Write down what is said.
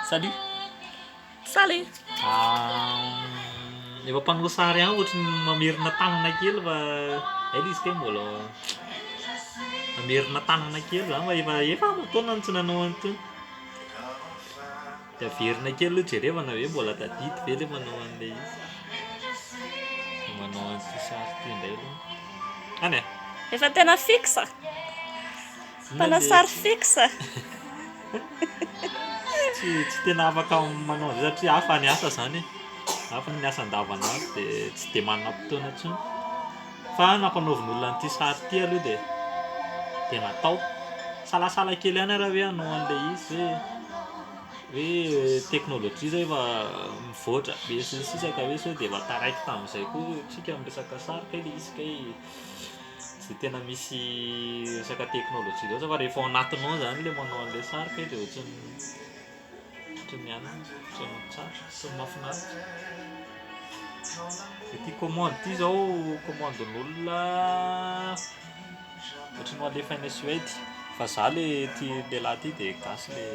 Salut. Salut. Efa mpanao sary ihany ohatry ny mamerina tanana kely fa aiza izy ke mbola mamerina tanana kely zany fa efa aman-taonany tsy nanao an'itony. De averina kely aloha jerevana hoe mbola tadidiko ve le manao an'ilay izy. Manao an'ity sary ity indray aloha. Any e? Efa tena fixe. Mpanao sary fixe. Tsy tena afaka manao an'izay satria hafa ny asa zany e. Hafa ny asa andavanandro de tsy de manam-potoana intsony. Fa nampanaovin'olona an'ity sary ity aloha de natao. Salasala kely ihany raha hoe hanao an'ilay izy hoe teknôlôjia zao efa mivoatra be sisa ka hoe sao de efa taraiky tamin'izay koa tsika am'resaka sary ka ilay izy kay tsy tena misy resaka teknôlôjia loatra fa rehefa ao anatinao zany le manao an'ilay sary ka de ohatran'ny ihany ohatran'ny tsara, ohatran'ny mahafinaritra. Ity commande ity zao commandin'olona ohatran'ny ho alefaina Suède fa za le ty lehilahy ty de gasy le